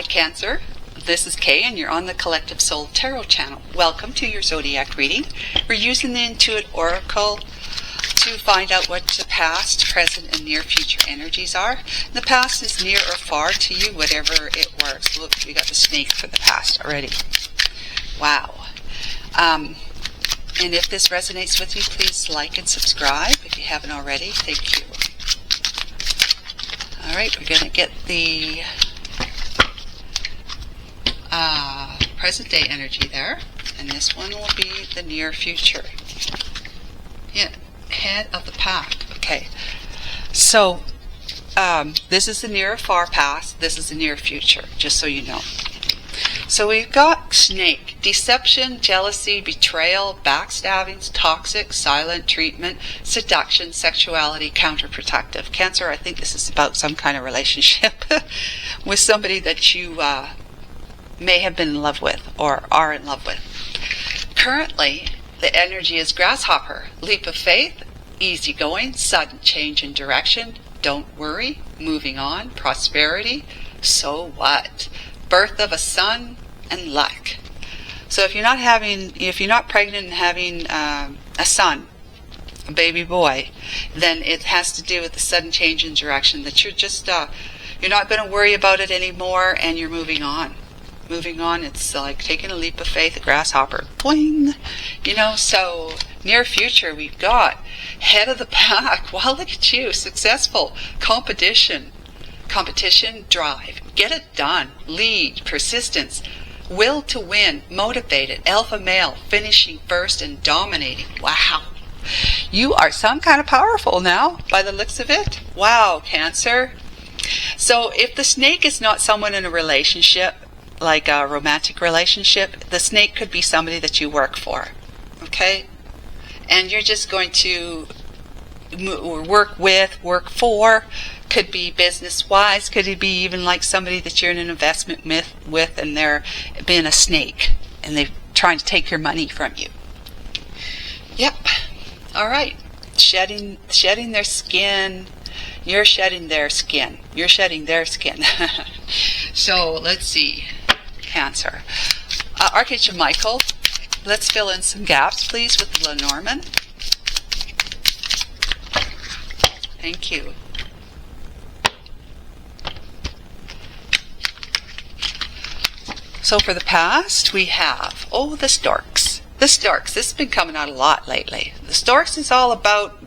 Hi Cancer, this is Kay and you're on the Collective Soul Tarot channel. Welcome to your zodiac reading. We're using the Intuit Oracle to find out what the past, present, and near future energies are. The past is near or far to you, whatever it was. Look, we got the snake for the past already. Wow. And if this resonates with you, please like and subscribe if you haven't already. Thank you. Alright, we're going to get the present day energy there, and this one will be the near future. Yeah, head of the pack. Okay, so this is the near or far past, this is the near future, just so you know. So we've got snake, deception, jealousy, betrayal, backstabbings, toxic, silent treatment, seduction, sexuality, counterprotective. Cancer, I think this is about some kind of relationship with somebody that you may have been in love with or are in love with. Currently, the energy is grasshopper, leap of faith, easygoing, sudden change in direction, don't worry, moving on, prosperity, so what? Birth of a son, and luck. So if you're not pregnant and having a son, a baby boy, then it has to do with the sudden change in direction, that you're just you're not going to worry about it anymore, and you're moving on. Moving on, it's like taking a leap of faith, a grasshopper, boing, you know. So near future, we've got head of the pack. Wow, look at you, successful, competition, drive, get it done, lead, persistence, will to win, motivated, alpha male, finishing first and dominating. Wow, you are some kind of powerful now by the looks of it. Wow, Cancer. So if the snake is not someone in a relationship, like a romantic relationship, the snake could be somebody that you work for, okay? And you're just going to work for, could be business-wise, could it be even like somebody that you're in an investment with and they're being a snake and they're trying to take your money from you. Yep. All right. Shedding their skin. You're shedding their skin. You're shedding their skin. So let's see. Cancer. Archangel Michael, let's fill in some gaps, please, with the Lenormand. Thank you. So for the past, we have, the storks. The storks, this has been coming out a lot lately. The storks is all about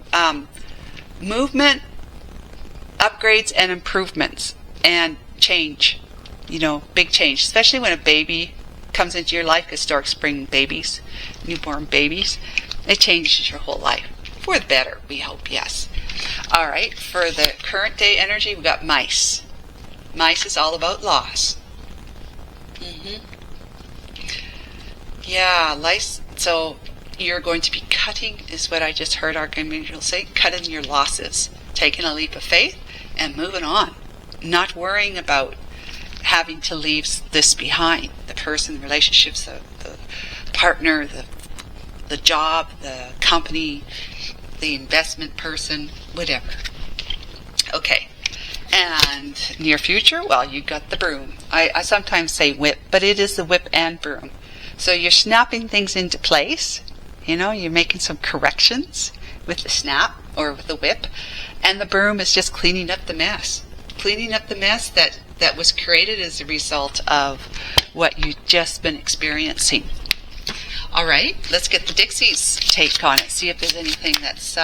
movement, upgrades, and improvements, and change. You know, big change, especially when a baby comes into your life, because storks bring babies, newborn babies. It changes your whole life. For the better, we hope, yes. All right, for the current day energy, we got mice. Mice is all about loss. Yeah, lice. So you're going to be cutting, is what I just heard Archangel say, cutting your losses, taking a leap of faith and moving on, not worrying about having to leave this behind, the person, the relationships, the partner, the job, the company, the investment person, whatever. Okay. And near future, well, you got the broom. I sometimes say whip, but it is the whip and broom. So you're snapping things into place. You know, you're making some corrections with the snap or with the whip. And the broom is just cleaning up the mess. Cleaning up the mess that was created as a result of what you've just been experiencing. All right, let's get the Dixie's take on it. See if there's anything that's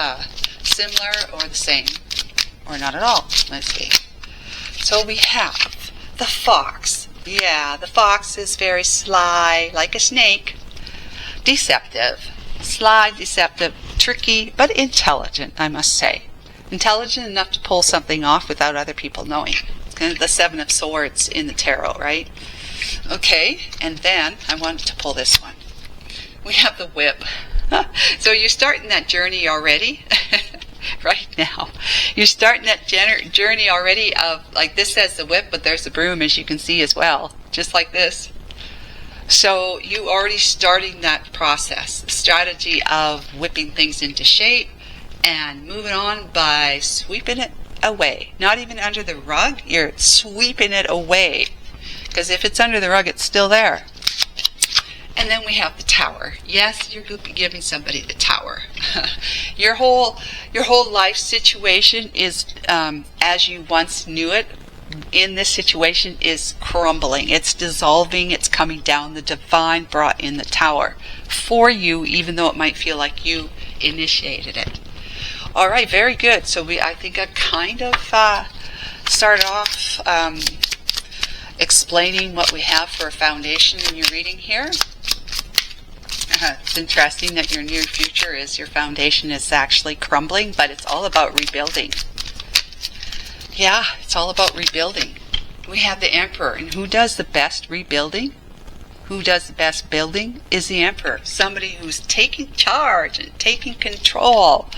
similar or the same. Or not at all. Let's see. So we have the fox. Yeah, the fox is very sly, like a snake. Deceptive. Sly, deceptive, tricky, but intelligent, I must say. Intelligent enough to pull something off without other people knowing. Kind of the Seven of Swords in the tarot, right? Okay, and then I wanted to pull this one. We have the whip. So you're starting that journey already. Right now, you're starting that journey already of, like this says the whip, but there's the broom, as you can see as well, just like this. So you already starting that process, strategy of whipping things into shape and moving on by sweeping it away. Not even under the rug, you're sweeping it away. Because if it's under the rug, it's still there. And then we have the Tower. Yes, you're giving somebody the Tower. Your whole life situation is, as you once knew it, in this situation is crumbling. It's dissolving. It's coming down. The divine brought in the Tower for you, even though it might feel like you initiated it. All right, very good. So I think I kind of started off explaining what we have for a foundation in your reading here. It's interesting that your near future is your foundation is actually crumbling, but it's all about rebuilding. Yeah, it's all about rebuilding. We have the Emperor, and who does the best rebuilding? Who does the best building is the Emperor. Somebody who's taking charge and taking control.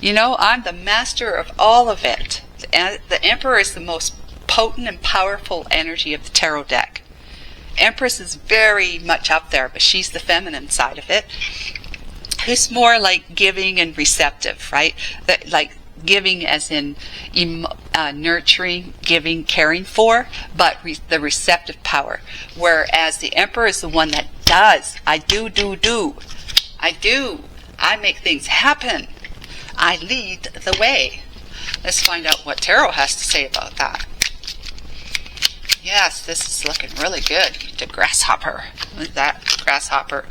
You know, I'm the master of all of it. The Emperor is the most potent and powerful energy of the tarot deck. Empress is very much up there, but she's the feminine side of it. Who's more like giving and receptive, right? Like giving as in nurturing, giving, caring for, but the receptive power. Whereas the Emperor is the one that does. I do. I make things happen. I lead the way. Let's find out what Tarot has to say about that. Yes, this is looking really good. The Grasshopper. Look at that Grasshopper.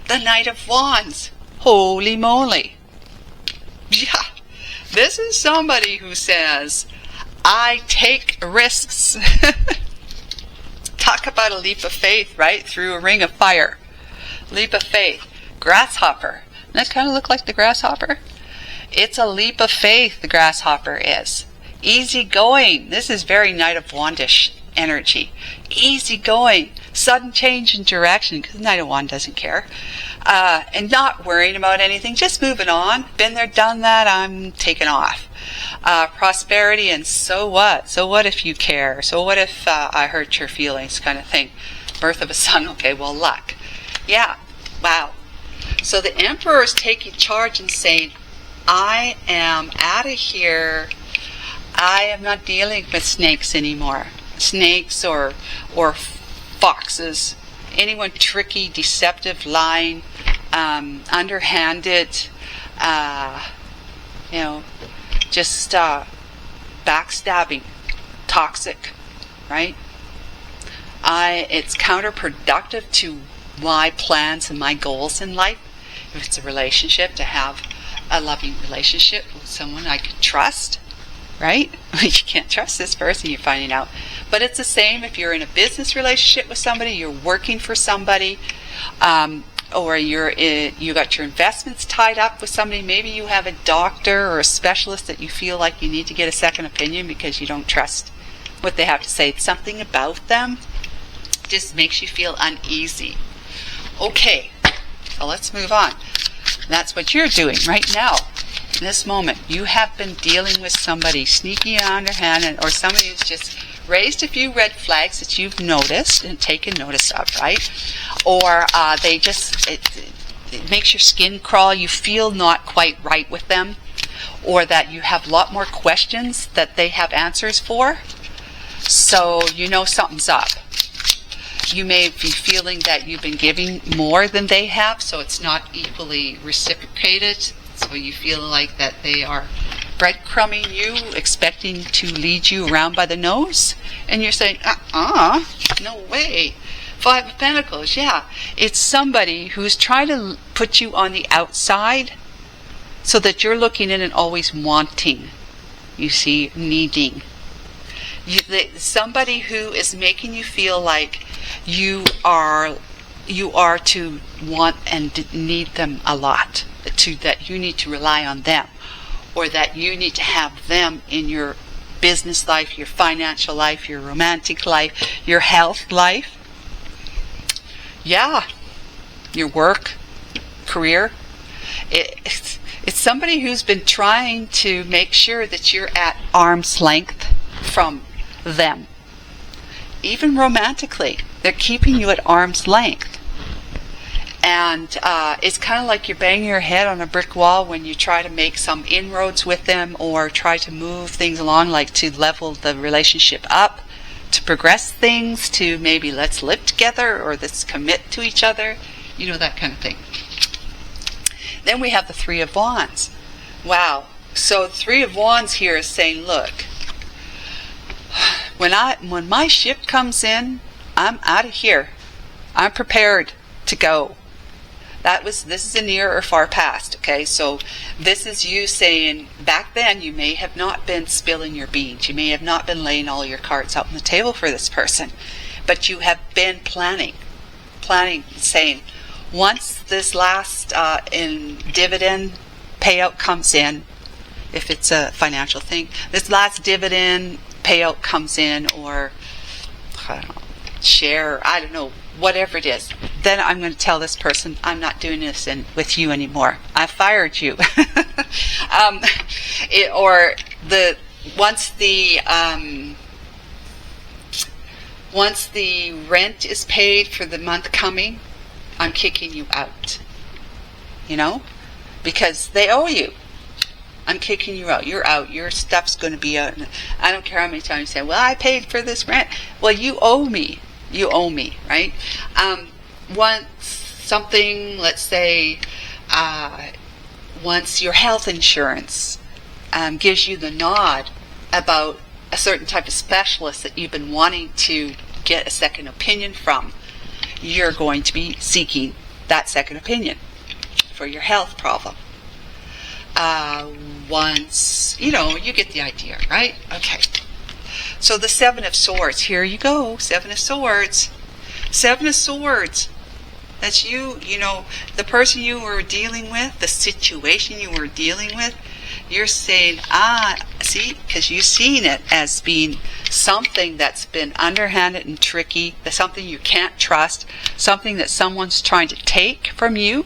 The Knight of Wands. Holy moly. Yeah. This is somebody who says, I take risks. Talk about a leap of faith, right? Through a ring of fire. Leap of faith. Grasshopper. Doesn't that kind of look like the grasshopper? It's a leap of faith, the grasshopper is. Easy going. This is very Knight of Wandish energy. Easy going. Sudden change in direction, because Knight of Wands doesn't care. And not worrying about anything, just moving on. Been there, done that, I'm taking off. Prosperity, and so what? So what if you care? So what if I hurt your feelings, kind of thing. Birth of a son, okay, well, luck. Yeah, wow. So the Emperor is taking charge and saying, I am out of here. I am not dealing with snakes anymore. Snakes or foxes. Anyone tricky, deceptive, lying, underhanded, just backstabbing, toxic, right? It's counterproductive to my plans and my goals in life. If it's a relationship, to have a loving relationship with someone I can trust, right? You can't trust this person, you're finding out. But it's the same if you're in a business relationship with somebody, you're working for somebody, or you got your investments tied up with somebody. Maybe you have a doctor or a specialist that you feel like you need to get a second opinion because you don't trust what they have to say. Something about them just makes you feel uneasy. Okay, so let's move on. That's what you're doing right now. In this moment, you have been dealing with somebody sneaky underhand, or somebody who's just raised a few red flags that you've noticed and taken notice of, right? Or it makes your skin crawl. You feel not quite right with them, or that you have a lot more questions that they have answers for. So you know something's up. You may be feeling that you've been giving more than they have, so it's not equally reciprocated. So you feel like that they are breadcrumbing you, expecting to lead you around by the nose, and you're saying, no way. Five of Pentacles, yeah. It's somebody who's trying to put you on the outside so that you're looking in and always wanting, you see, needing. Somebody who is making you feel like you are to want and need them a lot, that you need to rely on them, or that you need to have them in your business life, your financial life, your romantic life, your health life. Yeah, your work, career. It's somebody who's been trying to make sure that you're at arm's length from them. Even romantically, they're keeping you at arm's length. And it's kind of like you're banging your head on a brick wall when you try to make some inroads with them, or try to move things along, like to level the relationship up, to progress things, to maybe let's live together or let's commit to each other, you know, that kind of thing. Then we have the Three of Wands. Wow. So the Three of Wands here is saying, look, when my ship comes in, I'm out of here. I'm prepared to go. This is a near or far past, okay? So this is you saying, back then you may have not been spilling your beans. You may have not been laying all your cards out on the table for this person. But you have been planning, saying, once this last in dividend payout comes in, if it's a financial thing, this last dividend payout comes in, or I don't know, share, I don't know, whatever it is, then I'm going to tell this person, I'm not doing this with you anymore. I fired you. Once the rent is paid for the month coming, I'm kicking you out. You know? Because they owe you. I'm kicking you out. You're out. Your stuff's going to be out. I don't care how many times you say, well, I paid for this rent. Well, you owe me. You owe me, right? Once something, let's say, once your health insurance gives you the nod about a certain type of specialist that you've been wanting to get a second opinion from, you're going to be seeking that second opinion for your health problem. Once, you know, you get the idea, right? Okay. So the Seven of Swords, here you go, Seven of Swords. Seven of Swords. That's you, you know, the person you were dealing with, the situation you were dealing with, you're saying, see, because you've seen it as being something that's been underhanded and tricky, something you can't trust, something that someone's trying to take from you.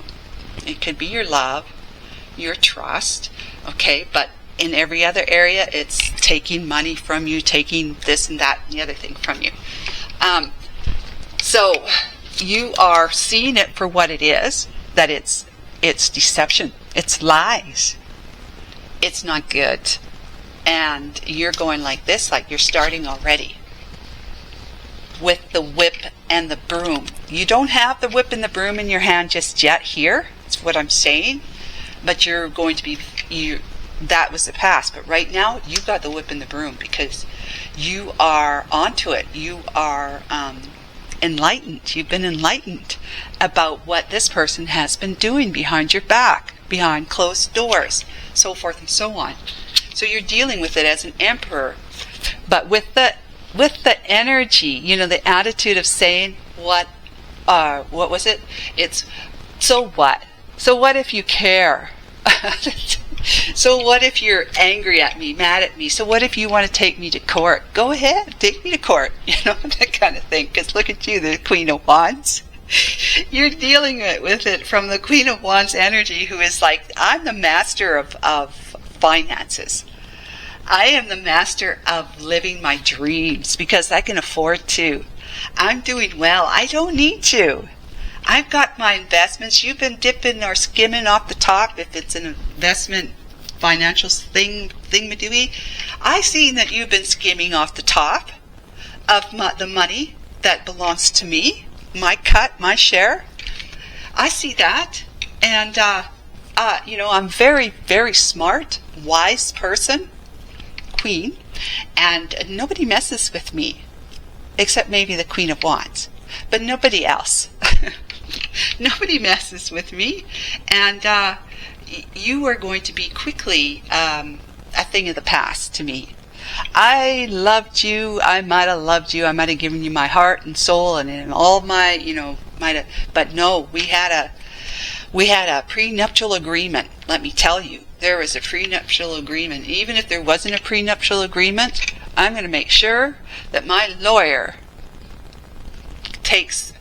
It could be your love, your trust, okay, but in every other area, it's taking money from you, taking this and that and the other thing from you. So you are seeing it for what it is, that it's deception, it's lies, it's not good. And you're going like this, like you're starting already with the whip and the broom. You don't have the whip and the broom in your hand just yet here, that's what I'm saying, but you're going to be, that was the past, but right now you've got the whip and the broom because you are onto it. You are enlightened. You've been enlightened about what this person has been doing behind your back, behind closed doors, so forth and so on. So you're dealing with it as an emperor, but with the energy, you know, the attitude of saying, what was it? It's, so what? So what if you care? So what if you're angry at me, mad at me? So what if you want to take me to court? Go ahead, take me to court. You know, that kind of thing. Because look at you, the Queen of Wands. You're dealing with it from the Queen of Wands energy, who is like, I'm the master of finances. I am the master of living my dreams because I can afford to. I'm doing well. I don't need to. I've got my investments. You've been dipping or skimming off the top if it's an investment financial thing-madooey. I've seen that you've been skimming off the top of the money that belongs to me, my cut, my share. I see that. And, you know, I'm very, very smart, wise person, queen, and nobody messes with me except maybe the Queen of Wands, but nobody else. Nobody messes with me, and you are going to be quickly a thing of the past to me. I loved you. I might have loved you. I might have given you my heart and soul and all my, you know, but no, we had a prenuptial agreement. Let me tell you, there was a prenuptial agreement. Even if there wasn't a prenuptial agreement, I'm going to make sure that my lawyer takes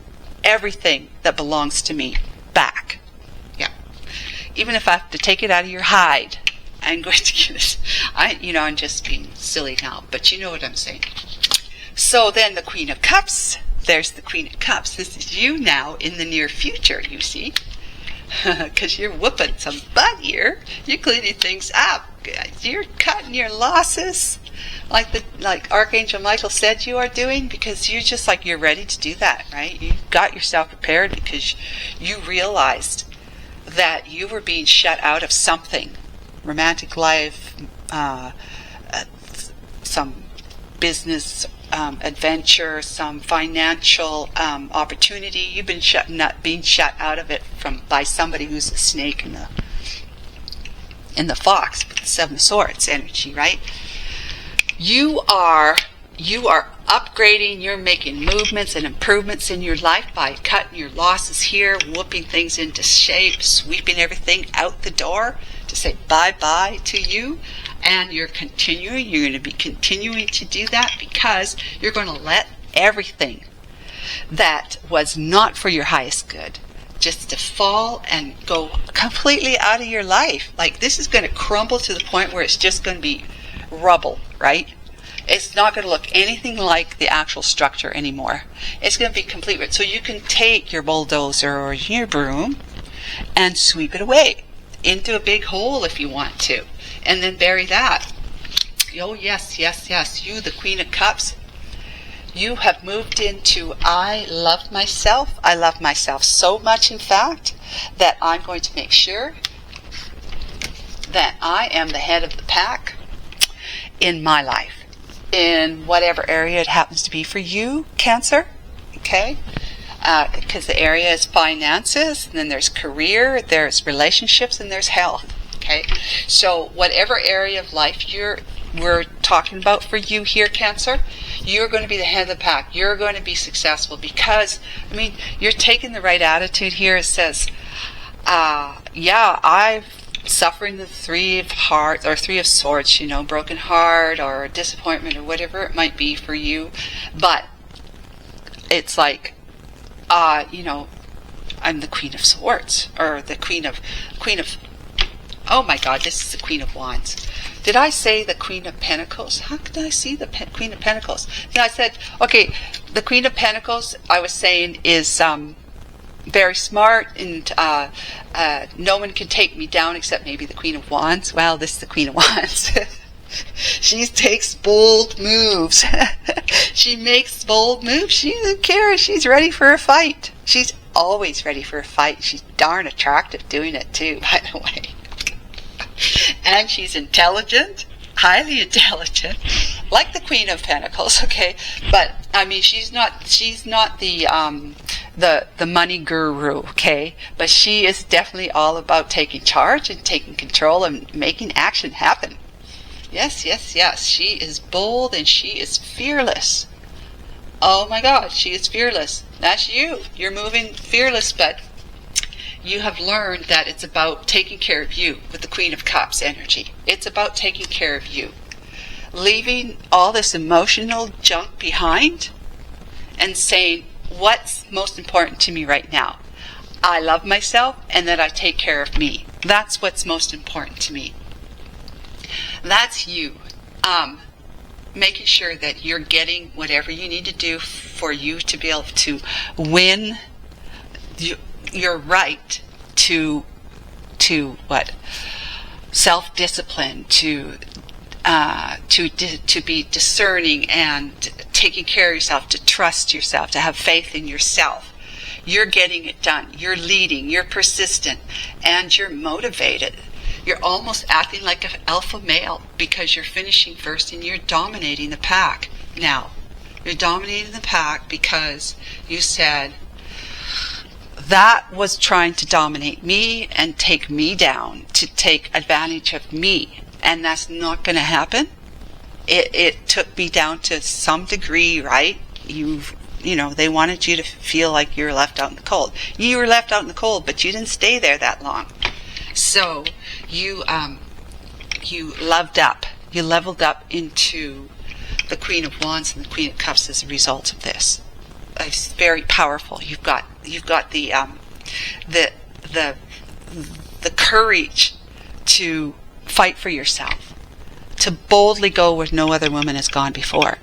everything that belongs to me back. Yeah. Even if I have to take it out of your hide, I'm going to get it. I'm just being silly now, but you know what I'm saying. So then the Queen of Cups, there's the Queen of Cups. This is you now in the near future, you see. Because you're whooping some butt here. You're cleaning things up. You're cutting your losses. like Archangel Michael said you are doing, because you're just like, you're ready to do that, right? You got yourself prepared because you realized that you were being shut out of something, romantic life, some business adventure, some financial opportunity. You've been being shut out of it by somebody who's a snake in the fox with the Seven of Swords energy, right? You are upgrading, you're making movements and improvements in your life by cutting your losses here, whooping things into shape, sweeping everything out the door to say bye-bye to you. And you're going to be continuing to do that, because you're going to let everything that was not for your highest good just to fall and go completely out of your life. Like, this is going to crumble to the point where it's just going to be rubble, right? It's not going to look anything like the actual structure anymore. It's going to be complete. So you can take your bulldozer or your broom and sweep it away into a big hole if you want to, and then bury that. Oh yes, yes, yes. You, the Queen of Cups, you have moved into, I love myself. I love myself so much, in fact, that I'm going to make sure that I am the head of the pack in my life, in whatever area it happens to be for you, Cancer, okay? Because the area is finances, and then there's career, there's relationships, and there's health, okay? So whatever area of life we're talking about for you here, Cancer, you're going to be the head of the pack. You're going to be successful because, I mean, you're taking the right attitude here. It says, yeah, I'm suffering the Three of Hearts or Three of Swords, you know, broken heart or disappointment or whatever it might be for you. But it's like, you know, I'm the Queen of Swords, or the Queen of, oh my God, this is the Queen of Wands. Did I say the Queen of Pentacles? How could I see the Queen of Pentacles? No, I said, okay, the Queen of Pentacles, I was saying, is very smart, and no one can take me down except maybe the Queen of Wands. Well, this is the Queen of Wands. She takes bold moves. She makes bold moves. She doesn't care. She's ready for a fight. She's always ready for a fight. She's darn attractive doing it too, by the way. And she's intelligent, highly intelligent, like the Queen of Pentacles, okay? But I mean, she's not the money guru, okay? But she is definitely all about taking charge and taking control and making action happen. Yes, yes, yes. She is bold and she is fearless. Oh my God, she is fearless. That's you. You're moving fearless, but you have learned that it's about taking care of you with the Queen of Cups energy. It's about taking care of you. Leaving all this emotional junk behind and saying, what's most important to me right now? I love myself and that I take care of me. That's what's most important to me. That's you. Making sure that you're getting whatever you need to do for you to be able to win your right to what? Self-discipline, to be discerning and taking care of yourself, to trust yourself, to have faith in yourself. You're getting it done. You're leading. You're persistent, and you're motivated. You're almost acting like an alpha male because you're finishing first and you're dominating the pack. Now, you're dominating the pack because you said, that was trying to dominate me and take me down, to take advantage of me. And that's not going to happen. It took me down to some degree, right? You know, they wanted you to feel like you were left out in the cold. You were left out in the cold, but you didn't stay there that long. So you loved up. You leveled up into the Queen of Wands and the Queen of Cups as a result of this. It's very powerful. You've got the courage to fight for yourself, to boldly go where no other woman has gone before.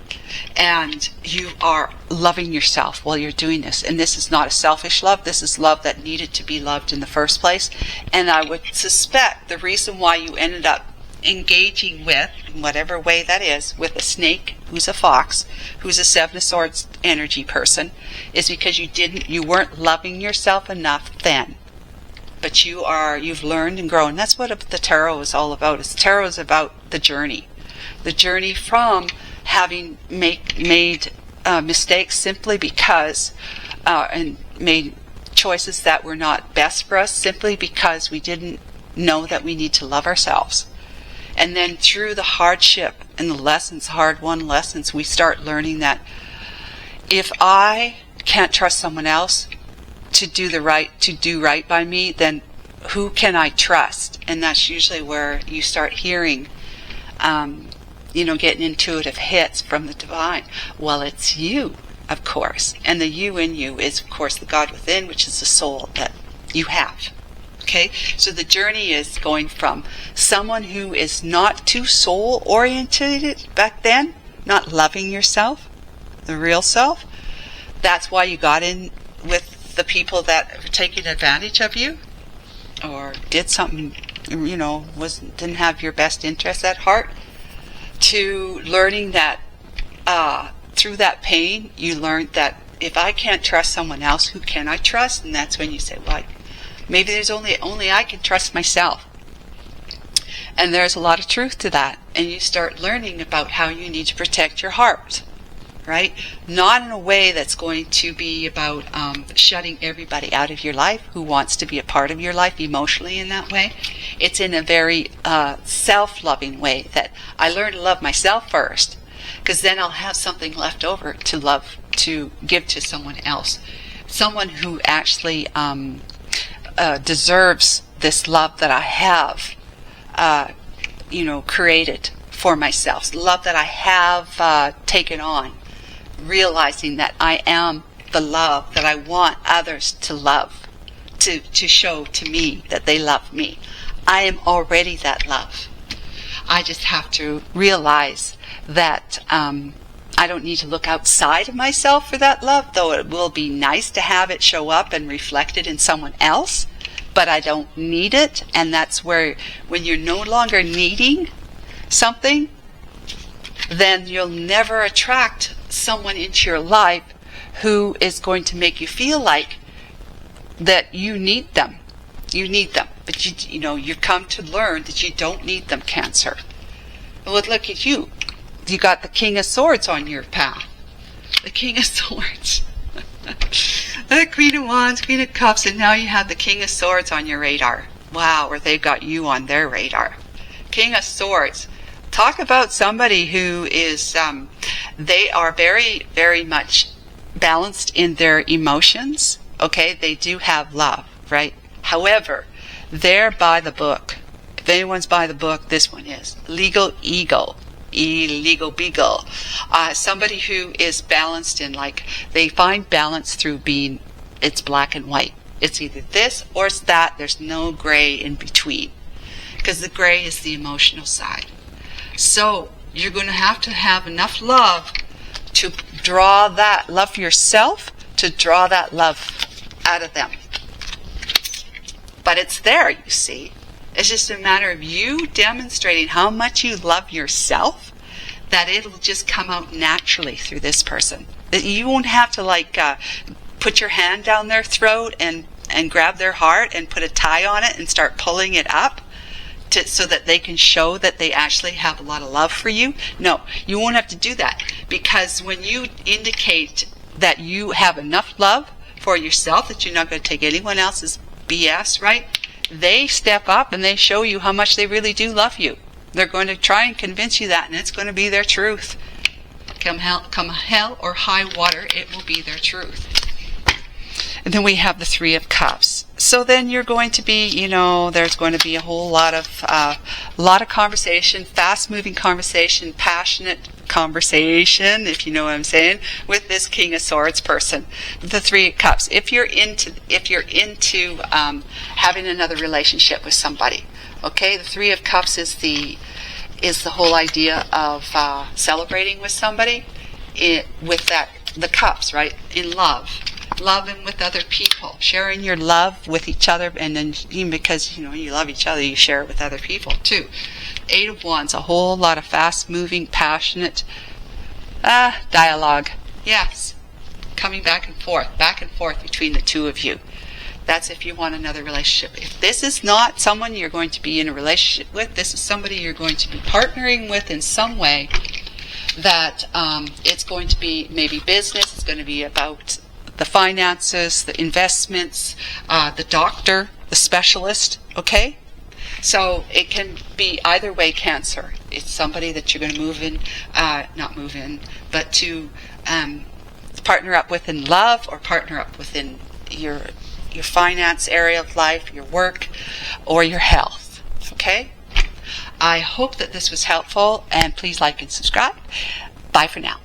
And you are loving yourself while you're doing this. And this is not a selfish love. This is love that needed to be loved in the first place. And I would suspect the reason why you ended up engaging with, in whatever way that is, with a snake who's a fox, who's a Seven of Swords energy person, is because you weren't loving yourself enough then. But you've learned and grown. That's what the tarot is all about. The tarot is about the journey from having made mistakes simply because, and made choices that were not best for us simply because we didn't know that we need to love ourselves. And then through the hardship and the lessons, hard-won lessons, we start learning that if I can't trust someone else to do right by me, then who can I trust? And that's usually where you start hearing, getting intuitive hits from the divine. Well, it's you, of course. And the you in you is, of course, the God within, which is the soul that you have. Okay? So the journey is going from someone who is not too soul-oriented back then, not loving yourself, the real self. That's why you got in with the people that were taking advantage of you or did something, didn't have your best interest at heart, to learning that through that pain, you learned that if I can't trust someone else, who can I trust? And that's when you say, well, maybe there's only I can trust myself. And there's a lot of truth to that. And you start learning about how you need to protect your heart, right? Not in a way that's going to be about shutting everybody out of your life who wants to be a part of your life emotionally in that way. It's in a very self-loving way that I learn to love myself first, because then I'll have something left over to give to someone else. Someone who actually deserves this love that I have, created for myself. Love that I have taken on. Realizing that I am the love that I want others to love, to show to me that they love me. I am already that love. I just have to realize that I don't need to look outside of myself for that love, though it will be nice to have it show up and reflected in someone else, but I don't need it. And that's where, when you're no longer needing something, then you'll never attract someone into your life who is going to make you feel like that you need them. You need them. But you come to learn that you don't need them, Cancer. Well, look at you. You got the King of Swords on your path. The King of Swords. The Queen of Wands, Queen of Cups, and now you have the King of Swords on your radar. Wow, or they've got you on their radar. King of Swords. Talk about somebody who is, they are very, very much balanced in their emotions. Okay, they do have love, right? However, they're by the book. If anyone's by the book, this one is. Legal Eagle. Illegal Beagle. Somebody who is balanced in, they find balance through being, it's black and white. It's either this or it's that. There's no gray in between. Because the gray is the emotional side. So you're going to have enough love to draw that love for yourself, to draw that love out of them. But it's there, you see. It's just a matter of you demonstrating how much you love yourself, that it'll just come out naturally through this person. That you won't have to put your hand down their throat and grab their heart and put a tie on it and start pulling it up so that they can show that they actually have a lot of love for you. No, you won't have to do that, because when you indicate that you have enough love for yourself, that you're not going to take anyone else's BS, right? They step up and they show you how much they really do love you. They're going to try and convince you that, and it's going to be their truth. Come hell or high water, it will be their truth. And then we have the Three of Cups. So then you're going to be, there's going to be a whole lot of conversation, fast-moving conversation, passionate conversation, if you know what I'm saying, with this King of Swords person, the Three of Cups. If you're into having another relationship with somebody, okay, the Three of Cups is the whole idea of celebrating with somebody with the cups, right, in love. loving with other people, sharing your love with each other, and then even because you love each other, you share it with other people too. 8 of Wands, a whole lot of fast-moving, passionate dialogue. Yes, coming back and forth between the two of you. That's if you want another relationship. If this is not someone you're going to be in a relationship with, this is somebody you're going to be partnering with in some way, that it's going to be maybe business, it's going to be about the finances, the investments, the doctor, the specialist, okay? So it can be either way, Cancer. It's somebody that you're going to move in, not move in, but to partner up with in love, or partner up within your finance area of life, your work, or your health, okay? I hope that this was helpful, and please like and subscribe. Bye for now.